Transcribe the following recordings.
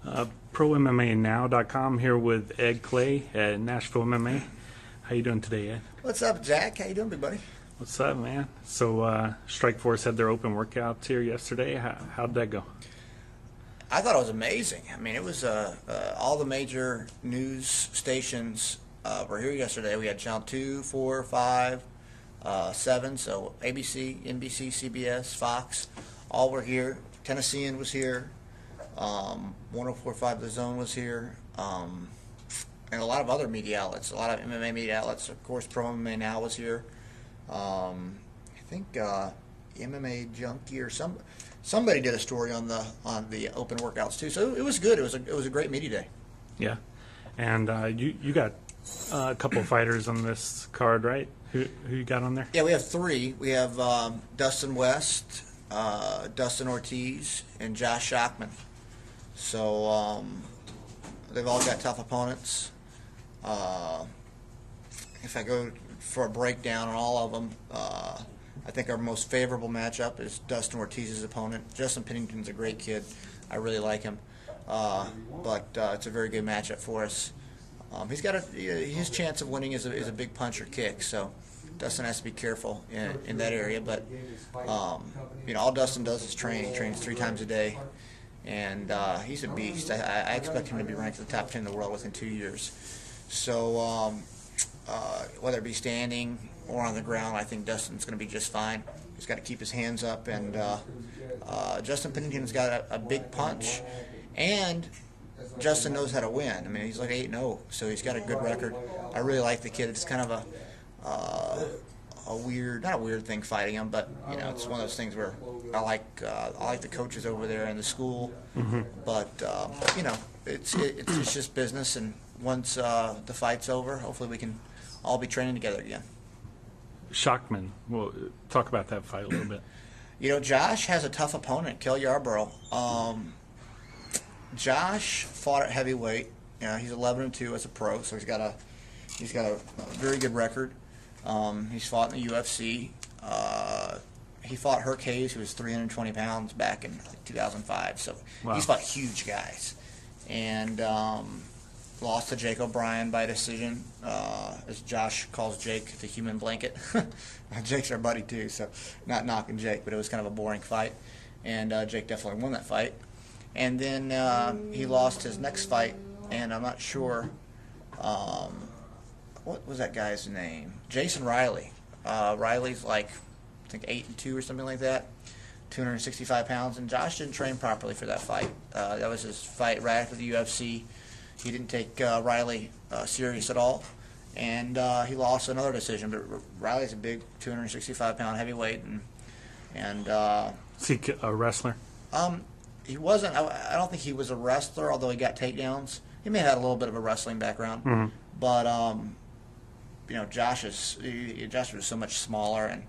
ProMMANow.com here with Ed Clay at Nashville MMA. How you doing today, Ed? What's up, Jack? How you doing, big buddy? What's up, man? So Strikeforce had their open workouts here yesterday. How'd that go? I thought it was amazing. I mean, it was all the major news stations were here yesterday. We had Channel 2, 4, 5, 7, so ABC, NBC, CBS, Fox, all were here. Tennessean was here. 104.5 The Zone was here. And a lot of other media outlets, a lot of MMA media outlets. Of course, Pro MMA Now was here. I think MMA Junkie or somebody did a story on the open workouts too. So it was good. It was a great media day. Yeah, and you got a couple of fighters on this card, right? Who you got on there? Yeah, we have three. We have Dustin West, Dustin Ortiz, and Josh Shockman. So they've all got tough opponents. If I go for a breakdown on all of them, I think our most favorable matchup is Dustin Ortiz's opponent. Justin Pennington's a great kid. I really like him. But it's a very good matchup for us. He's got his chance of winning is a big punch or kick, so Dustin has to be careful in that area. But all Dustin does is train. He trains 3 times a day, and he's a beast. I expect him to be ranked in the top 10 in the world within 2 years. So whether it be standing or on the ground, I think Dustin's going to be just fine. He's got to keep his hands up, and Justin Pennington's got a big punch, and Justin knows how to win. I mean, he's like 8-0, so he's got a good record. I really like the kid. It's kind of a weird, not a weird thing fighting him, but it's one of those things where I like the coaches over there in the school, but it's just business, and once the fight's over, hopefully we can all be training together again. Shockman, we'll talk about that fight a little bit. Josh has a tough opponent, Kel Yarborough. Josh fought at heavyweight. He's 11-2 as a pro, so he's got a very good record. He's fought in the UFC. He fought Herc Hayes, who was 320 pounds back in 2005. So wow. He's fought huge guys, and lost to Jake O'Brien by decision, as Josh calls Jake the human blanket. Jake's our buddy too, so not knocking Jake, but it was kind of a boring fight, and Jake definitely won that fight. And then he lost his next fight, and I'm not sure what was that guy's name? Jason Riley. Riley's like I think 8-2 or something like that, 265 pounds, and Josh didn't train properly for that fight. That was his fight right after the UFC. He didn't take Riley serious at all, and he lost another decision. But Riley's a big 265-pound heavyweight, and is he a wrestler? He wasn't. I don't think he was a wrestler, although he got takedowns. He may have had a little bit of a wrestling background, but Josh was so much smaller, and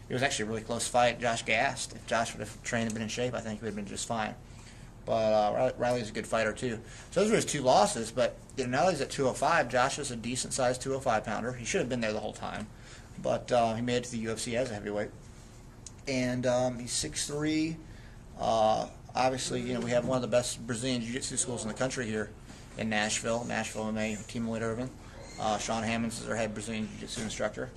it was actually a really close fight. Josh gassed. If Josh would have trained and been in shape, I think he would have been just fine. But Riley's a good fighter too. So those were his 2 losses. But now he's at 205. Josh is a decent-sized 205-pounder. He should have been there the whole time, but he made it to the UFC as a heavyweight. And he's 6'3". Obviously, we have one of the best Brazilian Jiu-Jitsu schools in the country here in Nashville. Nashville MMA, Team Lloyd Irvin. Sean Hammonds is our head Brazilian Jiu-Jitsu instructor,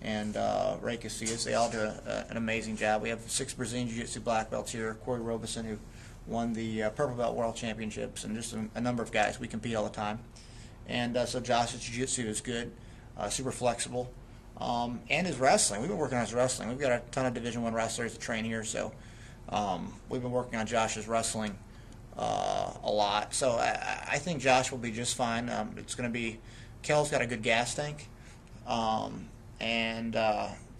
and Ray Casillas. They all do an amazing job. We have 6 Brazilian Jiu-Jitsu black belts here. Corey Robeson, who won the Purple Belt World Championships, and just a number of guys. We compete all the time. And so Josh's Jiu-Jitsu is good, super flexible, and his wrestling. We've been working on his wrestling. We've got a ton of Division I wrestlers that train here, so we've been working on Josh's wrestling a lot. So I think Josh will be just fine. It's going to be Kel's got a good gas tank, and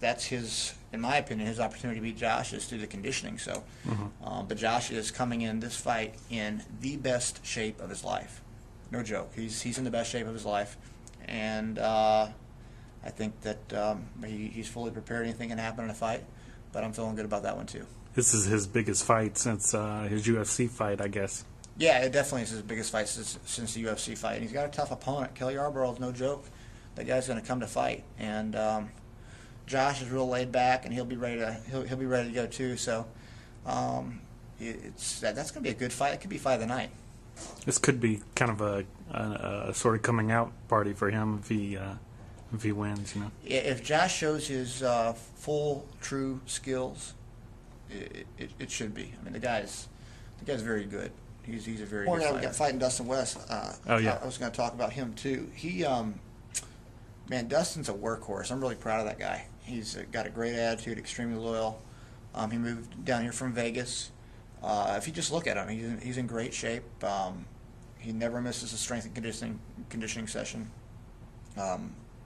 that's his, in my opinion, his opportunity to beat Josh is through the conditioning. So, but Josh is coming in this fight in the best shape of his life. No joke. He's in the best shape of his life, and I think that he's fully prepared. Anything can happen in a fight, but I'm feeling good about that one too. This is his biggest fight since his UFC fight, I guess. Yeah, it definitely is his biggest fight since the UFC fight. And he's got a tough opponent. Kel Yarborough is no joke. That guy's going to come to fight, and Josh is real laid back, and he'll be ready to go too. So that's going to be a good fight. It could be fight of the night. This could be kind of a sort of coming out party for him if he wins. You know. If Josh shows his full, true skills, it should be. I mean, the guy's very good. He's a very good fighter. We got fighting Dustin West. Oh yeah. I was going to talk about him too. He, man, Dustin's a workhorse. I'm really proud of that guy. He's got a great attitude, extremely loyal. He moved down here from Vegas. If you just look at him, he's in great shape. He never misses a strength and conditioning session.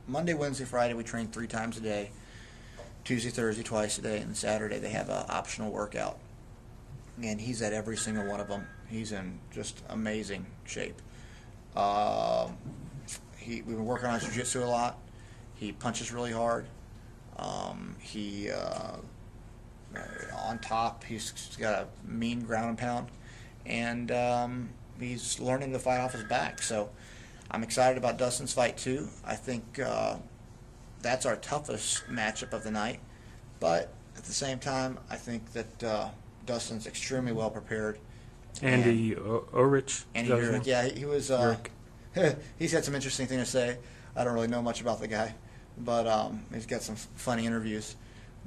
Monday, Wednesday, Friday, we train 3 times a day. Tuesday, Thursday, twice a day, and Saturday they have an optional workout. And he's at every single one of them. He's in just amazing shape. We've been working on his jiu-jitsu a lot. He punches really hard. He on top, he's got a mean ground and pound, and he's learning to fight off his back. So I'm excited about Dustin's fight too. I think that's our toughest matchup of the night, but at the same time, I think that Dustin's extremely well prepared. Andy Urich. Andy Urich, yeah, he was. He's had some interesting things to say. I don't really know much about the guy, but he's got some funny interviews.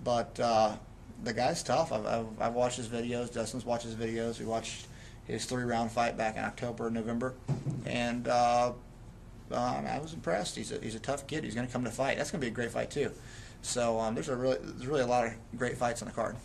But the guy's tough. I've watched his videos. Dustin's watched his videos. We watched his 3-round fight back in October, November, and I was impressed. He's a tough kid. He's going to come to fight. That's going to be a great fight too. So there's really a lot of great fights on the card.